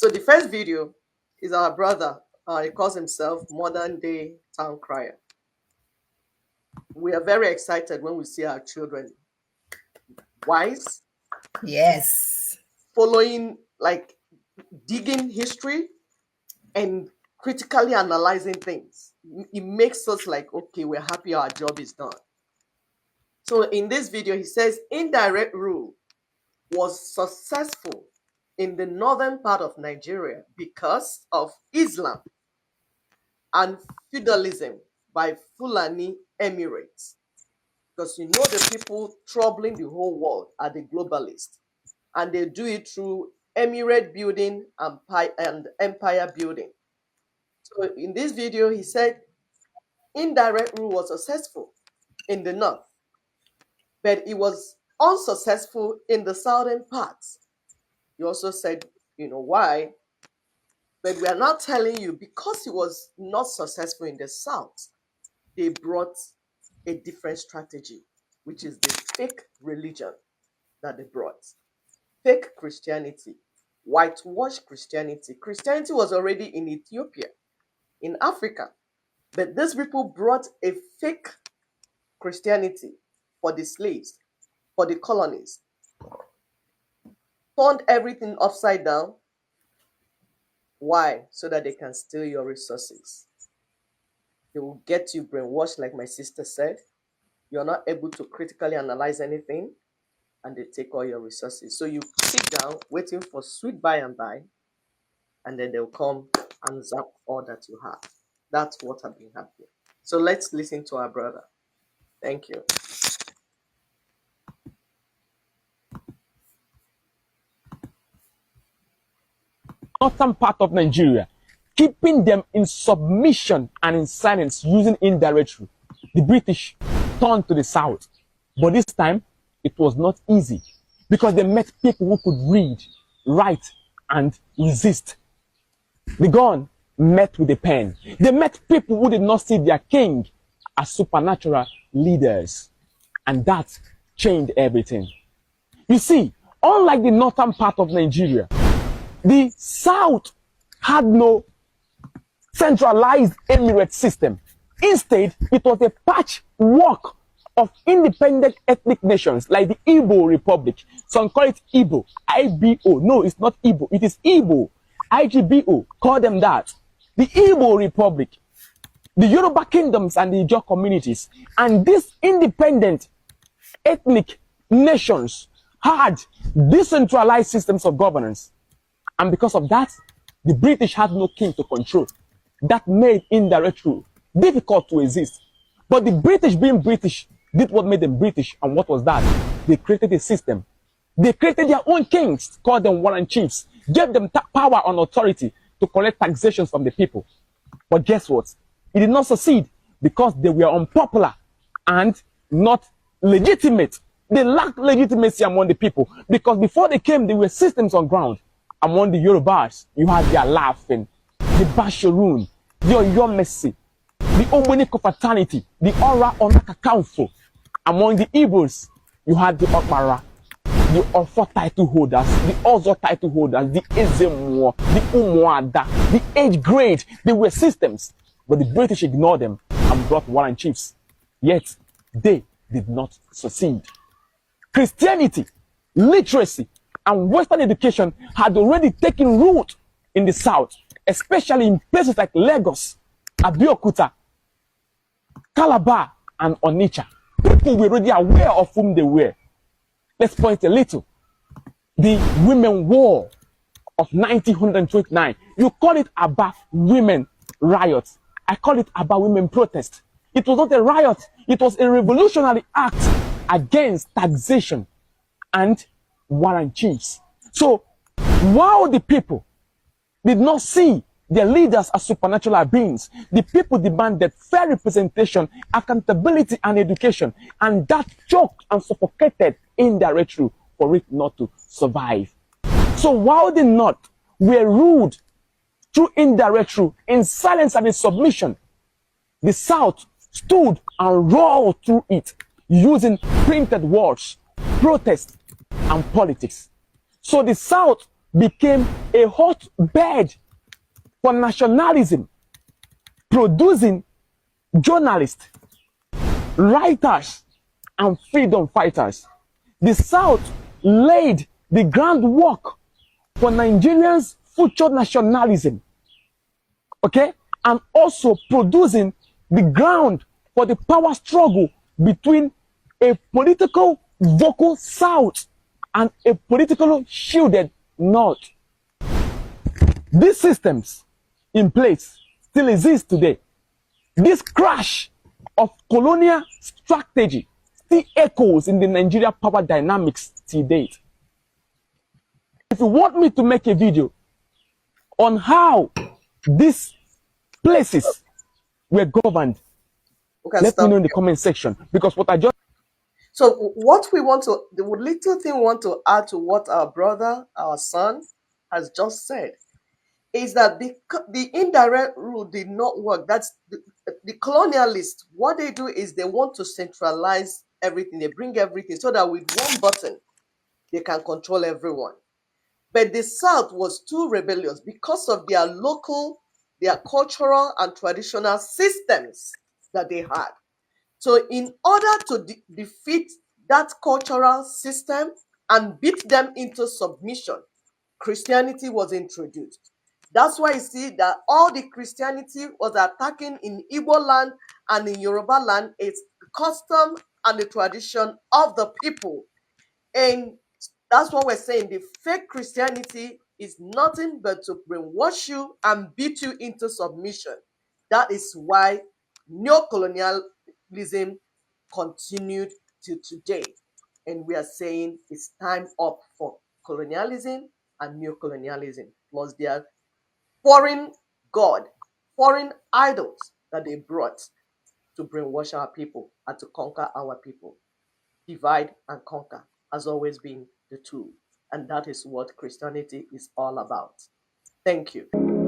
So the first video is our brother. He calls himself Modern Day Town Crier. We are very excited when we see our children wise. Yes. Following, like, digging history and critically analyzing things. It makes us like, okay, we're happy our job is done. So in this video, he says indirect rule was successful in the northern part of Nigeria because of Islam and feudalism by Fulani Emirates. Because you know the people troubling the whole world are the globalists, and they do it through emirate building and empire building. So in this video, he said indirect rule was successful in the north, but it was unsuccessful in the southern parts. He also said, why? But we are not telling you because it was not successful in the south, they brought a different strategy, which is the fake religion that they brought. Fake Christianity, whitewashed Christianity. Christianity was already in Ethiopia, in Africa, but these people brought a fake Christianity for the slaves, for the colonies, turned everything upside down. Why? So that they can steal your resources. They will get you brainwashed, like my sister said. You're not able to critically analyze anything, and they take all your resources. So you sit down waiting for sweet by and by, and then they'll come and zap all that you have. That's what has been happening. So let's listen to our brother. Thank you. Northern part of Nigeria, keeping them in submission and in silence using indirect rule. The British turned to the south, but this time it was not easy because they met people who could read, write, and resist. The gun met with a pen. They met people who did not see their king as supernatural leaders, and that changed everything. You see, unlike the northern part of Nigeria, the south had no centralized emirate system. Instead, it was a patchwork of independent ethnic nations like the Igbo Republic. Some call it Igbo, IBO. No, it's not Igbo, it is Igbo, IGBO. Call them that. The Igbo Republic, the Yoruba kingdoms and the Ijaw communities. And these independent ethnic nations had decentralized systems of governance. And because of that, the British had no king to control. That made indirect rule difficult to exist. But the British, being British, did what made them British. And what was that? They created a system. They created their own kings, called them warrant chiefs, gave them power and authority to collect taxations from the people. But guess what? It did not succeed because they were unpopular and not legitimate. They lacked legitimacy among the people because before they came, there were systems on ground. Among the Yorubas, you had their laughing, the Basharun, the Oyomesi, the Omoniko fraternity, the Ora Onaka Council. Among the Igbos, you had the Okpara, the Ofo title holders, the Ozo title holders, the Ezemwo, the Umuada, the age grade. They were systems, but the British ignored them and brought warrant chiefs. Yet, they did not succeed. Christianity, literacy, and Western education had already taken root in the South, especially in places like Lagos, Abeokuta, Calabar, and Onitsha. People were already aware of whom they were. Let's point a little. The Women War of 1929. You call it Aba Women Riot. I call it Aba Women Protest. It was not a riot. It was a revolutionary act against taxation and warrant chiefs. So, while the people did not see their leaders as supernatural beings, the people demanded fair representation, accountability, and education. And that choked and suffocated indirect rule for it not to survive. So while the North were ruled through indirect rule in silence and in submission, the South stood and roared through it using printed words, protest, and politics. So the South became a hotbed for nationalism, producing journalists, writers, and freedom fighters. The South laid the groundwork for Nigerians' future nationalism, okay, and also producing the ground for the power struggle between a political vocal South and a politically shielded North. These systems in place still exist today. This crash of colonial strategy still echoes in the Nigeria power dynamics till date. If you want me to make a video on how these places were governed, let me know in the comment section, because what I just... So what we want to, the little thing we want to add to what our brother, our son, has just said, is that the indirect rule did not work. That's the colonialists. What they do is they want to centralize everything. They bring everything so that with one button, they can control everyone. But the South was too rebellious because of their local, their cultural and traditional systems that they had. So in order to defeat that cultural system and beat them into submission, Christianity was introduced. That's why you see that all the Christianity was attacking in Igbo land and in Yoruba land is the custom and the tradition of the people. And that's what we're saying. The fake Christianity is nothing but to brainwash you and beat you into submission. That is why neocolonialism continued to today. And we are saying it's time up for colonialism and neocolonialism, plus their foreign god, foreign idols that they brought to brainwash our people and to conquer our people. Divide and conquer has always been the tool. And that is what Christianity is all about. Thank you.